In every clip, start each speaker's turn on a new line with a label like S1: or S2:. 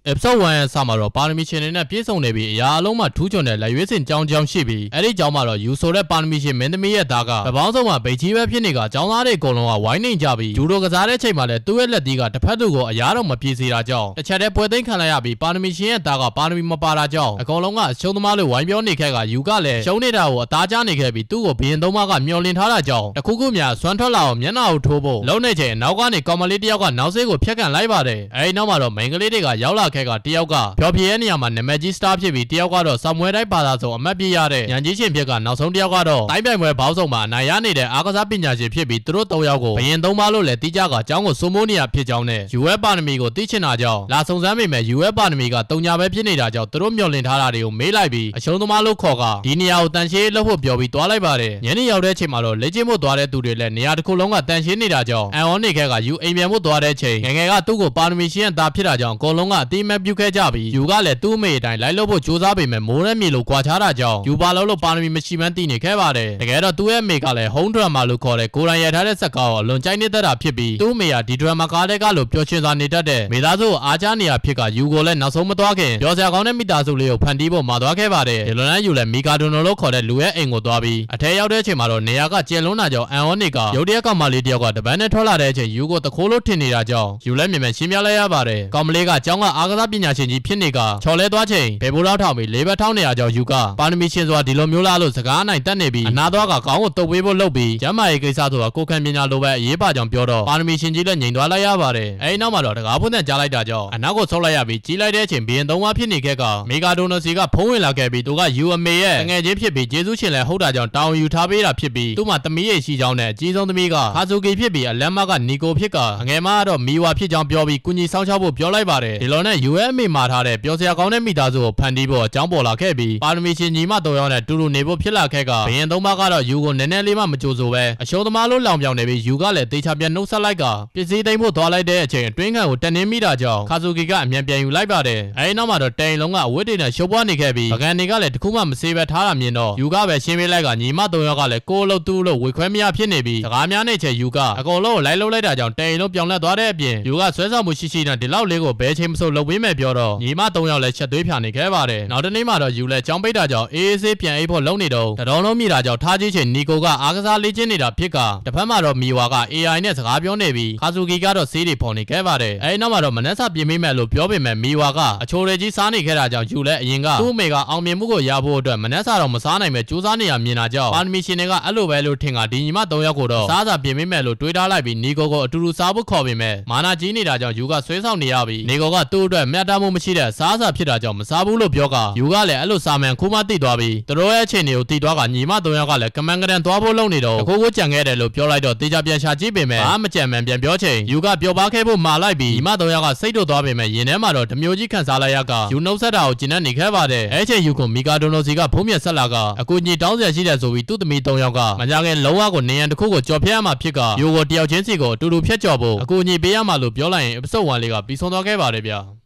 S1: episode 1ရဲ့စမှာတော့ပါရမီရှင်တွေနဲ့ပြည့်စုံနေပြီးအရာအလုံးမှာထူးချွန်တဲ့လက်ရွေးစင်ကြောင်းရှိပြီးအဲ့ဒီကြောင်းမှာတော့ယူဆိုတဲ့ပါရမီရှင်မင်းသမီးရဲ့သားကတပေါင်းစုံမှာဗိတ်ကြီးပဲဖြစ်နေကကျောင်းသားတွေအကုန်လုံးကဝိုင်းနေကြပြီးဂျူဒိုကစားတဲ့ချိန်မှာလည်းသူ့ရဲ့လက်သီးကတစ်ဖက်သူကိုအရာတော့မပြေစေတာကြောင့်တစ်ချက်တည်းပွဲသိမ်းခံလိုက်ရပြီးပါရမီရှင်ရဲ့သားကပါရမီမပါတာကြောင့်အကုန်လုံးကအရှုံးသမားလိုဝိုင်းပြောနေခဲ့ကယူကလည်းရှုံးနေတာကိုအသားကျနေခဲ့ပြီးသူ့ကိုဘရင်သုံးပါးကမျောလင့်ထားတာကြောင့်တခုခုများစွမ်းထွက်လာအောင်မျက်နှာကိုထိုးဖို့လုံးနေချိန်နောက်ကနေကောင်မလေးတယောက်ကနောက်ဆေးကိုဖျက်ကန်လိုက်ပါတယ်အဲဒီနောက်မှာတော့မိန်းကလေးတွေကရောက်လာခဲ့ကတယောက်ကဖျော်ဖြေရဲ့နေရာမှာနာမည်ကြီးစတာဖြစ်ပြီးတယောက်ကတော့ဆောင်းမွဲတိုင်းဘာသာဆုံးအမတ်ပြရတဲ့ညံကြီးရှင်ဖြစ်ကနောက်ဆုံးတယောက်ကတော့တိုင်းပြိုင်ပွဲဘောင်းဆောင်မှာအနိုင်ရနေတဲ့အားကစားပညာရှင်ဖြစ်ပြီးသူတို့၃ယောက်ကိုဘရင်သုံးပါးလို့လည်းတိကျကအကြောင်းကိုစိုးမိုးနေရဖြစ်ကြောင်းနဲ့ UF ပါရမီကိုသိချင်တာကြောင့်လာစုံစမ်းမိမယ် UF ပါရမီကတုံညာပဲဖြစ်နေတာကြောင့်သူတို့မျှော်လင့်ထားတာတွေကိုမေးလိုက်ပြီးအရှုံးသမားလို့ခေါ်ကဒီနေရာကိုတန်ရှင်းလုပ်ဖို့ပြောပြီးသွားလိုက်ပါတယ်ညနေရောက်တဲ့အချိန်မှာတော့လေ့ကျင့်ဖို့သွားတဲ့သူတွေလည်းနေရာတစ်ခုလုံးကတန်ရှင်းနေတာကြောင့်အန်အော်နေခဲက U အိမ်ပြန်ဖို့သွားတဲ့အချိန်ငယ်ငယ်ကသူ့ကိုပါရမီရှင်ရဲ့သားဖြစ်တာကြောင့်အကုန်လုံးကအတိအမဲ့ပြုခဲ့ကြပြီး U ကလည်းသူ့အမေအတိုင်းလိုက်လို့ဖို့ကြိုးစားပေမဲ့မိုးနဲ့မြေလိုကွာခြားတာကြောင့် U ပါလို့ပါရမီမရှိမှန်းသိနေခဲ့ပါတယ်တကယ်တော့သူ့ရဲ့အမေကလည်း home drama လို့ခေါ်တဲ့ကိုယ်တိုင်ရထားတဲ့ဇာတ်ကားကိုအလွန်ကြိုက်နေတတ်တာဖြစ်ပြီးသူ့အမေကဒီ drama ကားတဲ့ကလို့ပျော်ရွှင်စွာနေတတ်တဲ့မိသားစုကိုအားချနေရဖြစ်က U ကိုလည်းနောက်ဆုံးမသွားခင်ပျော်စရာကောင်းတဲ့မိသားစုလေးကိုဖန်တီးဖို့မှာသွားခဲ့ပါတယ်ဒီလိုနဲ့ U လည်းမီကာဒိုနိုလို့ခေါ်တဲ့လူရဲ့အိမ်ကိုသွားပြီးအထဲရောက်တဲ့အချိန်မှာတော့နေရာကကျယ်လွန်းတာကြောင့်အန်အော်နေကရုတ်တရက်ကောင်မလေးတယောက်ကတပန်းနဲ့ထွက်လာတဲ့အချိန် U ကိုတခိုးလို့ထင်နေတာကြောင့် U လည်းမြင်မြန်ရှင်းပြလိုက်ရပါတယ်ကောင်မလေးကကျောင်းကအားကစားပညာရှင်ကြီးဖြစ်နေကချော်လဲသွားချိန်ဘယ်ဘိုးလောက်ထောင်ပြီးလေးဘက်ထောင်းနေရကြောင်း U ကပါရမီရှင်ဆိုတာဒီလိုမျိုးလားလို့စကားအနိုင်တက်နေပြီးအနာသွားကကောင်းကိုတုပ်ပေးဖို့လုပ်ပြီးကျမ်းမာရေးကိစ္စဆိုတာကိုခံပညာလိုပဲအရေးပါကြောင်းပြောတော့ပါရမီရှင်ကြီးလည်းငြိမ်သွားလိုက်ရပါတယ်အဲဒီနောက်မှာတော့တကားဖွင့်တဲ့ကြားလိုက်တာကြောင့်အနောက်ကိုဆုတ်လိုက်ရပြီးကြီးလိုက်တဲ့အချိန်ဘီရင်သုံးပါးဖြစ်နေခဲ့ကမီဂါဒိုနိုစီကဖုံးဝင်လာခဲ့ပြီးသူက U အမေရဲ့ငယ်ချင်းဖြစ်ပြီးဂျေဇုရှင်လည်းဟုတ်တာကြောင့်တောင်းယူထားပေးတာဖြစ်ပြီးသူ့မှာသမီးရဲ့ရှိကြောင်းနဲ့အကြီးဆုံးသမီးကခါဇူကီဖြစ်ပြီးအလန်မကနီကိုဖြစ်ကအငယ်မကတော့မီဝါဖြစ်ကြောင်းပြောပြီးကုညီဆောင်ချောက်ဖို့ပြောလိုက်ပါတယ်ဒီလိုနဲ့ U ရဲ့အမေမှာထားတဲ့ပျော်စရာကောင်းတဲ့မိသားစုကိုဖန်တီးဖို့အကြောင်းပေါ်လာခဲ့ပြီးပါရမီရှင်ညီမ၃ယောက်နဲ့တူတူနေဖို့ဖြစ်လာခဲ့ကဘရင်သုံးပါးကတော့ U ကိုနည်းနည်းလေးမှမကြိုဆိုပဲအရှုံးသမားလို့လောင်ပြောင်နေပြီး U ကလည်းတေချာပြန်နှုတ်ဆက်လိုက်ကပစ္စည်းသိမ်းဖို့သွားလိုက်တဲ့အချိန်အတွင်းခံကိုတက်နှင်းမိတာကြောင့်ခါဇူကီကအမြန်ပြန်ယူလိုက်ပါတယ်အဲဒီနောက်မှာတော့တိုင်လုံးကအဝတ်တွေနဲ့ရှုပ်ပွားနေခဲ့ပြီးပကံတွေကလည်းတခုမှမစေးပဲထားတာမြင်တော့ U ကပဲရှင်းပေးလိုက်ကညီမ၃ယောက်ကလည်းကိုယ်လို့သူ့လို့ဝေခွဲမရဖြစ်နေပြီးစကားများနေချေ U ကအကုန်လုံးကိုလိုက်လုပ်လိုက်တာကြောင့်တိုင်လုံးပြောင်းလဲသွားတဲ့အပြင် U ကဆွဲဆောင်မှုရှိနဲ့ဒီလောက်လေးကိုဘယ်ချိန်မဆိုလုပ်ပေးမယ်ပြောတော့ညီမ၃ယောက်လည်းချက်သွေးဖြာနေခဲ့ပါတယ်နောက်တနေ့မှာတော့ U လည်းကြောင်းပိတ်တာကြောင့်အေးအေးဆေးပြန်အိပ်ဖို့လုပ်နေတော့တတော်လုံးမိတာကြောင့်ထားကြီးချိန်နီကိုကအားကစားလေ့ကျင့်နေတာဖြစ်ကတစ်ဖက်မှာတော့မီဝါက AI နဲ့စကားပြောနေပြီးခါဇူကီကတော့ဆေးတွေဖော်နေခဲ့ပါတယ်အဲဒီနောက်မှာတော့မနှက်စာပြင်မိမယ်လို့ပြောပေမဲ့မီဝါကအချိုတွေကြီးစားနေခဲ့တာကြောင့် U လည်းအရင်ကသူ့အမေကအောင်မြင်မှုကိုရဖို့အတွက်မနှက်စာတော့မစားနိုင်ပဲကြိုးစားနေရမြင်တာကြောင့်ပါရမီရှင်တွေကအဲ့လိုပဲလို့ထင်ကဒီညီမ၃ယောက်ကိုတော့စားစာပြင်မိမယ်လို့တွေးထားလိုက်ပြီးနီကိုကိုအတူတူစားဖို့ခေါ်ပေမဲ့မာနာကြီးနေတာကြောင့် U ကဆွဲဆောင်နေရပြီးနီကိုကသူ့အတွက်မျှတမှုမရှိတဲ့စားစာဖြစ်တာကြောင့်မစားဘူးလို့ပြောက U ကလည်းအဲ့လိုစာမှန်ခိုးမသိသွားပြီးသူတို့ရဲ့အခြေအနေကိုသိသွားကညီမ၃ယောက်ကလည်းကမန်ကရန်သွားဖို့လုပ်နေတော့တခိုးကိုကြံခဲ့တယ်လို့ပြောလိုက်တော့တေချာပြန်ရှာကြည့်ပေမဲ့အားမကြံမှန်ပြန်ပြောချိန် U ကပျော်ပါခဲ့ဖို့မှာလိုက်ပြီးညီမ၃ယောက်ကစိတ်တို့သွားပေမဲ့ရင်ထဲမှာတော့ဓမျိုးကြီးခံစားလိုက်ရက U နှုတ်ဆက်တာကိုကျင်နေခဲ့ပါတယ်အဲ့ချိန် U ကိုမီကာဒိုနိုစီကဖုံးမြက်ဆက်လာကအကူကြီးတောင်းစရာရှိတယ်ဆိုပြီးသူ့သမီး၃ယောက်ကမကြခင်လုံးဝကိုနေရန်တစ်ခုကိုကြော်ဖျက်ရမှာဖြစ်က U ကိုတယောက်ချင်းစီကိုအတူတူဖျက်ကြော်ဖို့အကူကြီးပေးရမှာလို့ပြောလိုက်ရင် episode 1လေးကပြီးဆုံးသွားခဲ့ပါတယ်ဗျာ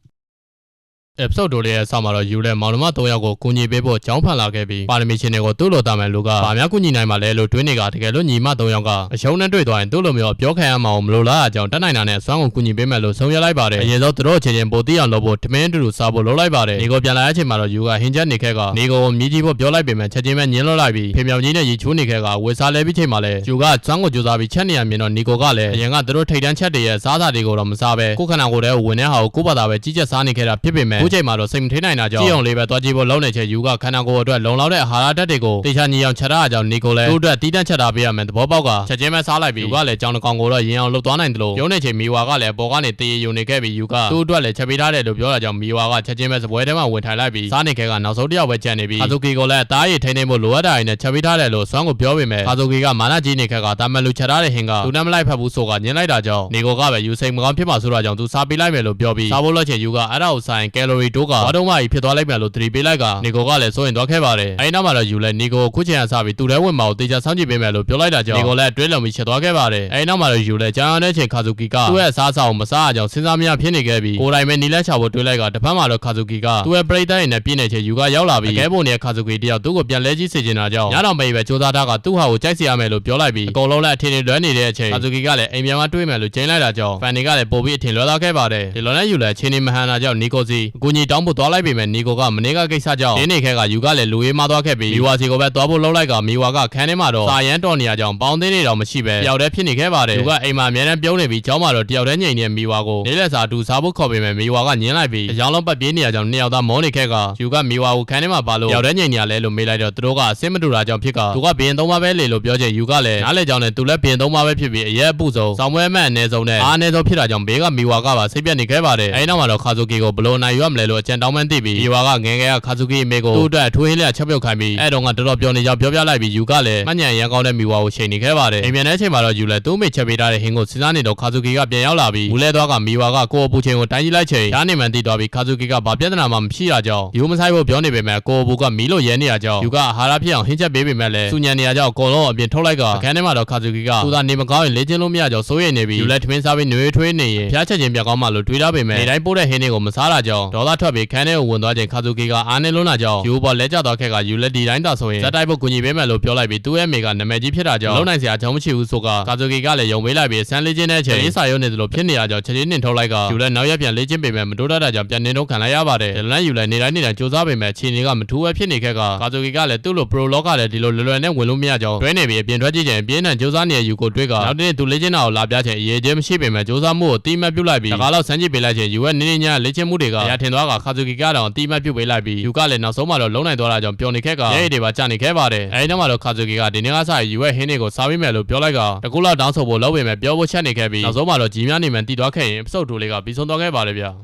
S1: episode တို့လေးရဲ့ဆောင်းမှာတော့ U လည်းမောင်နှမ၃ယောက်ကိုကူညီပေးဖို့ကြောင်းဖန်လာခဲ့ပြီးပါရမီရှင်တွေကိုသူ့လိုတာမယ်လူကဗာများကူညီနိုင်မှာလဲလို့တွေးနေကတကယ်လို့ညီမ၃ယောက်ကအရှုံးနဲ့တွေ့သွားရင်သူ့လိုမျိုးပြောခံရမှာမလို့လားအကြောင်းတက်နိုင်တာနဲ့အစွမ်းကိုကူညီပေးမယ်လို့ဆုံးဖြတ်လိုက်ပါတယ်အရင်ဆုံးသူတို့ချင်းချင်းပိုသိအောင်လုပ်ဖို့ထမင်းတူတူစားဖို့လုပ်လိုက်ပါတယ်နေကိုပြန်လာတဲ့အချိန်မှာတော့ U ကဟင်းချက်နေခဲ့ကနေကိုမြည်ကြည့်ဖို့ပြောလိုက်ပေမဲ့ချက်ချင်းပဲညင်းလွတ်လိုက်ပြီးဖေမြောင်ကြီးနဲ့ရီချိုးနေခဲ့ကဝေစားလဲပြီးချိန်မှာလဲ U ကစွမ်းကိုကြိုးစားပြီးချက်နေရမြင်တော့နေကိုကလည်းအရင်ကသူတို့ထိတ်တန်းချက်တွေရဲ့စားစာတွေကိုတော့မစားပဲကိုခန္ဓာကိုယ်ထဲကိုဝင်တဲ့ဟာကိုကိုဘာသာပဲကြီးကျက်စားနေခဲ့တာဖြစ်ပေမဲ့အခုချိန်မှာတော့စိတ်မထိနိုင်တာကြောင့်ကြည့်အောင်လေးပဲသွားကြည့်ဖို့လုံးနေချေ U ကခန္ဓာကိုယ်အတွက်လုံလောက်တဲ့အာဟာရဓာတ်တွေကိုတေချာညီအောင်ချက်ထားအကြောင်းနီကိုလည်းသူ့အတွက်တီးတန့်ချက်ထားပေးရမယ်သဘောပေါက်ကချက်ချင်းပဲစားလိုက်ပြီး U ကလည်းကြောင်တကောင်ကိုတော့ရင်အောင်လှုပ်သွားနိုင်တယ်လို့ရုံးနေချေမီဝါကလည်းပေါ်ကနေတေးယုံနေခဲ့ပြီး U ကသူ့အတွက်လည်းချက်ပေးထားတယ်လို့ပြောတာကြောင့်မီဝါကချက်ချင်းပဲစပွဲထဲမှာဝင်ထိုင်လိုက်ပြီးစားနေခဲ့ကနောက်ဆုံးတစ်ယောက်ပဲကြံနေပြီးခါဇူကီကိုလည်းအသားရည်ထိန်းသိမ်းဖို့လိုအပ်တာတွေနဲ့ချက်ပေးထားတယ်လို့စွမ်းကိုပြောပေမဲ့ခါဇူကီကမာနကြီးနေခဲ့ကတာမန်လူချက်ထားတဲ့ဟင်ကသူနဲ့မလိုက်ဖက်ဘူးဆိုကညှင်းလိုက်တာကြောင့်နီကိုကပဲ U စိတ်မကောင်းဖြစ်မှာဆိုတော့ကြောင့်သူစားပေးလိုက်မယ်လို့ပြောပြီးစားဖို့လို့ချေ U ကအဲ့ဒါကိုဆိုင်ကဲလို လိုရီတိုးကဘာတော့မှဖြစ်သွားလိုက်မှလို့သတိပေးလိုက်ကနီကိုကလည်းစိုးရင်သွားခဲ့ပါတယ်အဲဒီနောက်မှာတော့ယူလဲနီကိုခုချိန်အစားပြီးသူ့ထဲဝင်မှာကိုတေချာစောင့်ကြည့်ပေးမယ်လို့ပြောလိုက်တာကြောင့်နီကိုလည်းအတွဲလုံပြီးချက်သွားခဲ့ပါတယ်အဲဒီနောက်မှာတော့ယူလဲကြာရတဲ့ချိန်ခါဇူကီကသူ့ရဲ့အစားအစာကိုမစားအောင်စဉ်းစားမရဖြစ်နေခဲ့ပြီးကိုယ်တိုင်ပဲနီလက်ချဖို့တွေးလိုက်ကတစ်ဖက်မှာတော့ခါဇူကီကသူ့ရဲ့ပရိသတ်တွေနဲ့ပြည့်နေချိန်ယူကရောက်လာပြီးအကဲပုံနဲ့ခါဇူကီတယောက်သူ့ကိုပြန်လဲကြည့်စေချင်တာကြောင့်ညတော်မေပဲစူးစမ်းထားကသူ့ဟာကိုကြိုက်စီရမယ်လို့ပြောလိုက်ပြီးအကုန်လုံးလည်းအထင်တွေလွဲနေတဲ့အချိန်ခါဇူကီကလည်းအိမ်ပြန်မှတွေးမယ်လို့ချိန်လိုက်တာကြောင့်ဖန်တွေကလည်းပို့ပြီးအထင်လွဲသွားခဲ့ပါတယ်ဒီလိုနဲ့ယူလဲချင်းနေမဟန်တာကြောင့်နီကိုစီအကူကြီးတောင်းဖို့သွားလိုက်ပေမဲ့နီကိုကမနေ့ကကိစ္စကြောင့်နေခဲကယူကလည်းလူရေးမသွားခဲ့ပြီးမီဝါစီကိုပဲသွားဖို့လုပ်လိုက်ကမီဝါကခန်းထဲမှာတော့စာရန်တော်နေရကြောင်းပေါင်းသေးနေတော့မရှိပဲတယောက်တည်းဖြစ်နေခဲ့ပါတယ်ယူကအိမ်မှာအများနဲ့ပြုံးနေပြီးကျောင်းမှာတော့တယောက်တည်းငြိမ်နေမီဝါကိုနေလက်စာအတူစားဖို့ခေါ်ပေမဲ့မီဝါကညင်းလိုက်ပြီးအကြောင်းလုံးပတ်ပြေးနေရကြောင်းနှစ်ယောက်သားမောနေခဲ့ကယူကမီဝါကိုခန်းထဲမှာပါလို့တယောက်တည်းငြိမ်နေရလဲလို့မေးလိုက်တော့သူတို့ကအဆင်မတူတာကြောင့်ဖြစ်ကသူကဘင်းသုံးပါပဲလေလို့ပြောချင်ယူကလည်းနားလေကြောင်းနဲ့သူလည်းဘင်းသုံးပါပဲဖြစ်ပြီးအရက်အပူဆုံးစောင်းပွဲမဲ့အနည်းဆုံးနဲ့အားအနည်းဆုံးဖြစ်တာကြောင့်ဘေးကမီဝါကပါစိတ်ပြတ်နေခဲ့ပါတယ်အဲဒီနောက်မှာတော့ခါဇူကီကိုဘလို့နိုင်ရွက်မလဲလို့အကြံတောင်းမှန်းသိပြီးမီဝါကငယ်ငယ်ကခါဇူကီအမေကိုသူ့အတွက်ထွေးလျက်ချက်ပြုတ်ခိုင်းပြီးအဲ့တော့ကတော်တော်ပြောနေကြောင်းပြောပြလိုက်ပြီးယူကလည်းမှညံရန်ကောင်းတဲ့မီဝါကိုချိန်နေခဲ့ပါတယ်အိမ်ပြန်တဲ့အချိန်မှာတော့ယူလည်းသူ့မိချက်ပေးထားတဲ့ဟင်းကိုစဉ်းစားနေတော့ခါဇူကီကပြန်ရောက်လာပြီးမူလဲသွားကမီဝါကကိုအပူချိန်ကိုတိုင်းကြည့်လိုက်ချိန်ရှားနေမှန်သိသွားပြီးခါဇူကီကဘာပြဿနာမှမရှိတာကြောင့်ယူမဆိုင်ဖို့ပြောနေပေမဲ့ကိုအပူကမီလို့ရဲနေရကြောင်းယူကအာဟာရဖြစ်အောင်ဟင်းချက်ပေးပေမဲ့လည်းစူညံနေရကြောင်းအကုန်လုံးအပြင်ထုတ်လိုက်ကအခန်းထဲမှာတော့ခါဇူကီကသူသာနေမကောင်းရင်လေ့ကျင့်လို့မရကြောင်းစိုးရိမ်နေပြီးယူလည်းထမင်းစားပြီးနှွေးထွေးနေရင်ဖျားချက်ချင်းပြကောင်းမှလို့တွေးထားပေမဲ့နေတိုင်းပိုးတဲ့ဟင်းတွေကိုမစားတာကြောင့်ဒေါသထွက်ပြီးခန်းထဲကိုဝင်သွားချိန်ခါဇူကီကအားနေလွန်းတာကြောင့်ယူပေါ်လဲကျသွားခဲ့ကယူလည်းဒီတိုင်းသာဆိုရင်ဇက်တိုက်ဖို့ကူညီပေးမယ်လို့ပြောလိုက်ပြီးသူ့ရဲ့မိကနာမည်ကြီးဖြစ်တာကြောင့်လုံနိုင်စရာအကြောင်းမရှိဘူးဆိုကခါဇူကီကလည်းယုံပေးလိုက်ပြီးဆန်းလေးချင်းတဲ့အချိန်စာရုံးနေသလိုဖြစ်နေရကြောင်းချက်ချင်းနှင်ထုတ်လိုက်ကယူလည်းနောက်ရက်ပြန်လေ့ကျင့်ပေမဲ့မတိုးတတ်တာကြောင့်ပြန်နှင်ထုတ်ခံလိုက်ရပါတယ်ဒီလိုနဲ့ယူလည်းနေတိုင်းစူးစမ်းပေမဲ့ခြေနေကမထူးပဲဖြစ်နေခဲ့ကခါဇူကီကလည်းသူ့လိုပရိုလောကလည်းဒီလိုလွယ်လွယ်နဲ့ဝင်လို့မရကြောင်းတွဲနေပြီးအပြင်ထွက်ကြည့်ချိန်ပြင်းထန်စူးစမ်းနေတဲ့ယူကိုတွေးကနောက်တနေ့သူလေ့ကျင့်တာကိုလာပြချိန်အရေးကြီးမရှိပေမဲ့စူးစမ်းမှုကိုတီးမှတ်ပြုတ်လိုက်ပြီးတကားလောက်ဆန်းကြည့်ပေးလိုက်ချိန်ယူရဲ့နင်းနေညလေ့ကျင့်မှုတွေကအရာထင်သွားကခါဇူကီကတော့တီးမှတ်ပြုတ်ပေးလိုက်ပြီးယူကလည်းနောက်ဆုံးမှတော့လုံနိုင်သွားတာကြောင့်ပျော်နေခဲ့ကရဲတွေပါကြာနေခဲ့ပါတယ်အဲဒီနောက်မှာတော့ခါဇူကီကဒီနေ့ကစားယူရဲ့ဟင်းတွေကိုစားပေးမယ်လို့ပြောလိုက်ကတကူလောက်တောင်းဆိုဖို့လုပ်ပေမဲ့ပြောဖို့ချက်နေခဲ့ပြီးနောက်ဆုံးမှာတော့ကြီးများနေမှန်တီးသွားခဲ့ရင်အပစုပ်တူလေးကပြီးဆုံးသွားခဲ့ပါတယ်ဗျာ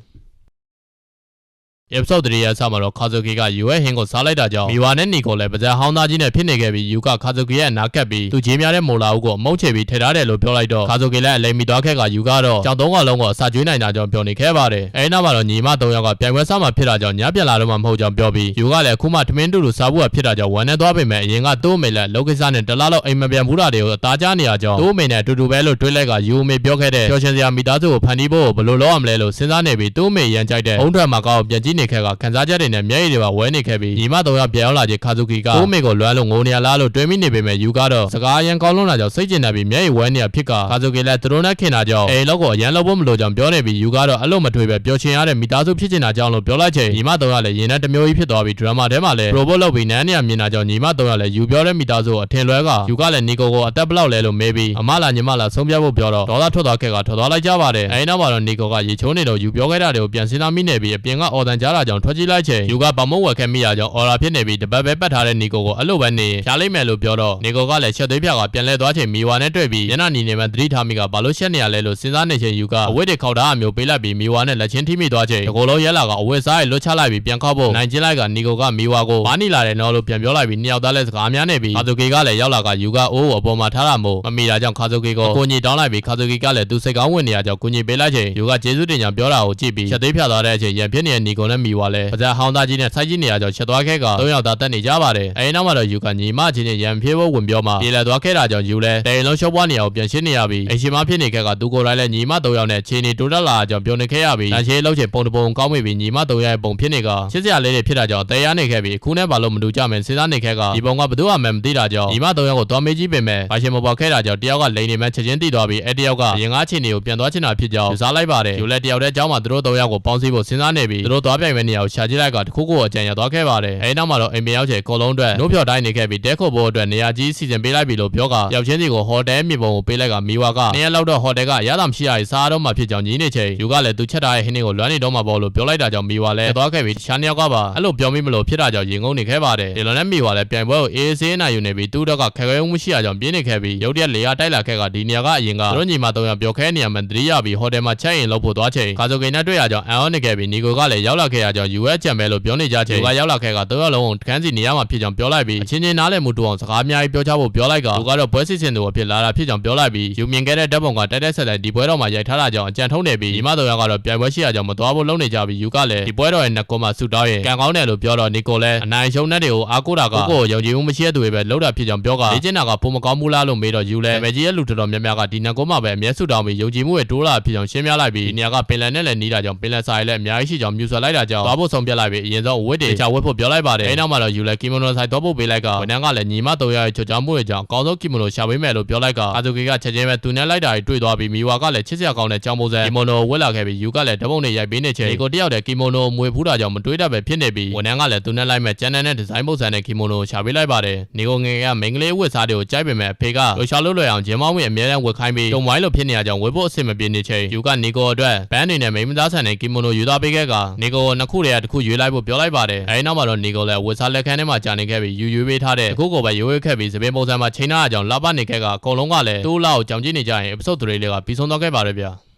S1: episode 3ရဲ့အစမှာတော့ခါဇူကီကယူရဲ့ဟင်းကိုစားလိုက်တာကြောင့်မီဝါနဲ့နီကိုလည်းပါဇက်ဟောင်းသားကြီးနဲ့ဖြစ်နေခဲ့ပြီးယူကခါဇူကီရဲ့နားကပ်ပြီးသူကြီးများတဲ့မိုလာဦးကိုအမုန်းချေပြီးထည့်ထားတယ်လို့ပြောလိုက်တော့ခါဇူကီလည်းအလိမ်မိသွားခဲ့ကယူကတော့ကြောင်သုံးကလုံးကိုအစာကျွေးနိုင်တာကြောင့်ပြောနေခဲ့ပါတယ်အဲဒီနောက်မှာတော့ညီမ3ယောက်ကပြိုင်ပွဲစားမှာဖြစ်တာကြောင့်ညပြန်လာတော့မှမဟုတ်ကြောင်းပြောပြီးယူကလည်းအခုမှထမင်းတူတူစားဖို့ဖြစ်တာကြောင့်ဝမ်းနဲ့သွားပေမဲ့အရင်ကသူ့အမေလည်းလောကိစ္စနဲ့တလားလောက်အိမ်မပြန်ဘူးတာတွေကိုအသားကြားနေရကြောင်းသူ့အမေနဲ့အတူတူပဲလို့တွေးလိုက်ကယူအမေပြောခဲ့တဲ့ပျော်ရွှင်စရာမိသားစုကိုဖန်တီးဖို့ဘယ်လိုလုပ်ရမလဲလို့စဉ်းစားနေပြီးသူ့အမေရန်ကြိုက်တဲ့ဘုံထွက်မှာကောက်ပြန်ကြည့်နေခဲ့ကခန်းစားချက်တွေနဲ့မျက်ရည်တွေပါဝဲနေခဲ့ပြီးညီမ3ယောက်ပြန်ရောက်လာချိန်ခါဇူကီကသူ့အမေကိုလွမ်းလို့ငိုနေရလားလို့တွေးမိနေပေမဲ့ယူကတော့စကားအရင်ကောင်းလုံးတာကြောင့်စိတ်ကျဉ်နေပြီးမျက်ရည်ဝဲနေရဖြစ်ကခါဇူကီလည်းသူတို့နဲ့ခင်တာကြောင့်အိမ်လောက်ကိုအရန်လောက်ဖို့မလိုကြောင်းပြောနေပြီးယူကတော့အလို့မထွေပဲပျော်ချင်ရတဲ့မိသားစုဖြစ်ချင်တာကြောင့်လို့ပြောလိုက်ချိန်ညီမ3ယောက်လည်းရင်နဲ့တမျိုးကြီးဖြစ်သွားပြီးဒရမာထဲမှာလည်း robot လုပ်ပြီးနန်းနေရမြင်တာကြောင့်ညီမ3ယောက်လည်းယူပြောတဲ့မိသားစုကိုအထင်လွဲကယူကလည်းနီကိုကိုအသက်ဘလောက်လဲလို့မေးပြီးအမလာညီမလာဆုံးပြဖို့ပြောတော့ဒေါသထွက်သွားခဲ့ကထွက်သွားလိုက်ကြပါတယ်အဲဒီနောက်မှာတော့နီကိုကရေချိုးနေတော့ယူပြောခဲ့တာတွေကိုပြန်စဉ်းစားမိနေပြီးအပြင်ကအော်တန်ကြားတာကြောင့်ထွက်ကြည့်လိုက်ချိန်ယူကဗမုတ်ဝက်ခဲ့မိရကြောင့်အော်ရာဖြစ်နေပြီးတပတ်ပဲပတ်ထားတဲ့နီကိုကိုအဲ့လိုပဲနေဖြားလိုက်မယ်လို့ပြောတော့နီကိုကလည်းချက်သွေးပြကပြန်လဲသွားချိန်မီဝါနဲ့တွေ့ပြီးညနာနီနေမှသတိထားမိကဘာလို့ရှက်နေရလဲလို့စဉ်းစားနေချိန်ယူကအဝတ်တွေခောက်ထားအမျိုးပေးလိုက်ပြီးမီဝါနဲ့လက်ချင်းထိမိသွားချိန်ဒီကိုလုံးရဲလာကအဝတ်စားရဲ့လွတ်ချလိုက်ပြီးပြန်ခောက်ဖို့နိုင်ကျင်းလိုက်ကနီကိုကမီဝါကိုမာနီလာတယ်နော်လို့ပြန်ပြောလိုက်ပြီးနှစ်ယောက်သားလဲစကားများနေပြီးခါဇူကီကလည်းရောက်လာကယူကအိုးအပေါ်မှာထားတာမို့မမီတာကြောင့်ခါဇူကီကိုကိုညီတောင်းလိုက်ပြီးခါဇူကီကလည်းသူစိတ်ကောင်းဝင်နေရကြောင့်ကိုညီပေးလိုက်ချိန်ယူကကျေးဇူးတင်ကြောင်ပြောတာကိုကြည့်ပြီးချက်သွေးဖြာသွားတဲ့အချိန်ရန်ဖြစ်နေတဲ့နီကိုနဲ့မီဝါလည်းပါဇက်ဟောင်းသားကြီးနဲ့ဆိုက်ကြီးနေရကြောင့်ချက်သွားခဲ့က3ယောက်သားတက်နေကြပါတယ်အဲဒီနောက်မှာတော့ယူကညီမချင်းနဲ့ရန်ပြေဖို့ဝင်ပြောမှပြေလည်သွားခဲ့တာကြောင့်ယူလဲတိုင်လုံးရှုပ်ပွားနေရကိုပြန်ရှင်းနေရပြီးအရှင်မဖြစ်နေခဲ့ကသူကိုယ်တိုင်လည်းညီမ3ယောက်နဲ့ခြေနေတိုးတက်လာကြောင့်ပြောနေခဲ့ရပြီးတန်ချေးလောက်ချေပုံတပုံကောင်းမိပြီးညီမ3ယောက်ရဲ့ပုံဖြစ်နေကချစ်စရာလေးတွေဖြစ်တာကြောင့်တရားနေခဲ့ပြီးခုနဲ့ဘာလို့မတူကြမယ်စဉ်းစားနေခဲ့ကဒီပုံကဘသူမှမသိတာကြောင့်ညီမ3ယောက်ကိုသွားမေးကြည့်ပေမဲ့ဘာရှင်မပေါ်ခဲ့တာကြောင့်တယောက်ကလိန်နေမှချက်ချင်းတည်သွားပြီးအဲ့တယောက်ကရင်ကားချေနေကိုပြန်သွားချင်တာဖြစ်ကြောင်းယူစားလိုက်ပါတယ်ယူလဲတယောက်တည်းအကြောင်းမှာသူတို့3ယောက်ကိုပေါင်းစည်းဖို့စဉ်းစားနေပြီးသူတို့သွားပြိုင်မဲ့နေရာကိုရှာကြည့်လိုက်ကတခုခုအကြံရသွားခဲ့ပါတယ်အဲဒီနောက်မှာတော့အိမ်မရောက်ချေအကုန်လုံးအတွက်နှုတ်ဖြော်တိုင်းနေခဲ့ပြီးတဲခုတ်ဖို့အတွက်နေရာကြီးစီစဉ်ပေးလိုက်ပြီလို့ပြောကပျောက်ချင်းစီကိုဟိုတယ်မြေပုံကိုပေးလိုက်ကမီဝါကနေရာလောက်တော့ဟိုတယ်ကရတာမရှိရစားတော့မှဖြစ်ကြောင်းညီးနေချိန်ယူကလည်းသူချက်ထားတဲ့ဟင်းတွေကိုလွမ်းနေတော့မှပေါ့လို့ပြောလိုက်တာကြောင့်မီဝါလည်းသွားခဲ့ပြီးတခြားနှစ်ယောက်ကပါအဲ့လိုပြောမိမလို့ဖြစ်တာကြောင့်ရင်ငုံနေခဲ့ပါတယ်ဒီလိုနဲ့မီဝါလည်းပြိုင်ပွဲကိုအေးဆေးနိုင်ယူနေပြီးသူ့တော့ကခဲခဲုံမရှိရကြောင်းပြင်းနေခဲ့ပြီးရုတ်တရက်လေယာတိုက်လာခဲ့ကဒီနေရာကအရင်ကတို့ညီမ3ယောက်ပြောခဲနေရမှတတိယပြီးဟိုတယ်မှာချက်ရင်လောက်ဖို့သွားချိန်ခါဇိုကိနဲ့တွေ့ရကြောင်းအန်အောနေခဲ့ပြီးနီကိုကလည်းရောက်လာခဲ့ ခဲ့ရကြောင်းယူအပ်ချက်မဲလို့ပြောနေကြချိန်ယူကရောက်လာခဲ့က3ရက်လုံးကိုတခန်းစီနေရမှာဖြစ်ကြောင်းပြောလိုက်ပြီးအချင်းချင်းနားလည်မှုတူအောင်စကားအများကြီးပြောချဖို့ပြောလိုက်ကလူကတော့ပွဲစစ်စင်သူအဖြစ်လာတာဖြစ်ကြောင်းပြောလိုက်ပြီးယူမြင်ခဲ့တဲ့ဓာတ်ပုံကတက်ဆက်ဒီပွဲတော်မှာရိုက်ထားတာကြောင့်အကြံထုံးနေပြီးဒီမတော်ရကတော့ပြိုင်ပွဲရှိရကြောင်းမသွားဖို့လုပ်နေကြပြီးယူကလည်းဒီပွဲတော်ရဲ့နှစ်ကွန်မှာဆူတောင်းရင်ကံကောင်းတယ်လို့ပြောတော့နီကိုလည်းအနိုင်ရှုံးတဲ့တွေကိုအားကိုးတာကကိုယုံကြည်မှုမရှိတဲ့သူတွေပဲလှုပ်တာဖြစ်ကြောင်းပြောကလေ့ကျင့်တာကပုံမကောင်းဘူးလားလို့မေးတော့ယူလည်းမဲကြီးရဲ့လူတော်များများကဒီနှစ်ကွန်မှာပဲအမျက်ဆူတောင်းပြီးယုံကြည်မှုရဲ့တိုးလာဖြစ်ကြောင်းရှင်းပြလိုက်ပြီးဒီနေရာကပင်လယ်နဲ့လည်းနီးတာကြောင့်ပင်လယ်ဆိုင်လည်းအများကြီးရှိကြောင်းမြူဆွဲလိုက်တာကြောင့်သွားဖို့ဆုံးဖြတ်လိုက်ပြီးအရင်ဆုံးအဝတ်တွေချဝတ်ဖို့ပြောလိုက်ပါတယ်အဲနောက်မှာတော့ယူလည်းကီမိုနိုဆိုင်သွားဖို့ပေးလိုက်ကဝန်ထမ်းကလည်းညီမ3ရဲ့ချွတ်ချောင်းမှုတွေကြောင့်အကောင်းဆုံးကီမိုနိုရှာပေးမယ်လို့ပြောလိုက်ကအာဇူကီကချက်ချင်းပဲသူနဲ့လိုက်တာတွေတွေ့သွားပြီးမီဝါကလည်းချစ်စရာကောင်းတဲ့ကြောင်ပုံစံကီမိုနိုဝတ်လာခဲ့ပြီးယူကလည်းဓာတ်ပုံတွေရိုက်ပေးနေချိန်ကိုတယောက်တည်းကီမိုနိုမွေဖူးတာကြောင့်မတွေးတတ်ပဲဖြစ်နေပြီးဝန်ထမ်းကလည်းသူနဲ့လိုက်မဲ့ကျန်တဲ့ဒီဇိုင်းပုံစံနဲ့ကီမိုနိုရှာပေးလိုက်ပါတယ်နေကိုငယ်ကမိန်းကလေးဝတ်စားတွေကိုကြိုက်ပေမဲ့အဖေကလှရှာလို့လွယ်အောင်ဂျင်းမောင်းဝင်အများအားဝတ်ခိုင်းပြီးတုံဝိုင်းလိုဖြစ်နေရကြောင်းဝတ်ဖို့အဆင်မပြေနေချိန်ယူကနေကိုအတွက်ဘန်းတွေနဲ့မိန်းမသားဆန်တဲ့ကီမိုနိုယူသားပေးခဲ့ကနေကိုနှစ်ခုတည်းတစ်ခုရွေးလိုက်ဖို့ပြောလိုက်ပါတယ်အဲဒီနောက်မှာတော့နေကိုလည်းဝတ်စားလက်ခန်းထဲမှာကြာနေခဲ့ပြီးယူပေးထားတဲ့အခုကိုပဲရွေးခဲ့ပြီးစပင်းပုံစံမှာချိန်ထားရကြောင်းလှပနေခဲ့ကအကုန်လုံးကလည်းတိုးလောက်ကြောင်ကြည့်နေကြရင် episode 3လေးကပြီးဆုံးသွားခဲ့ပါတယ်ဗျာ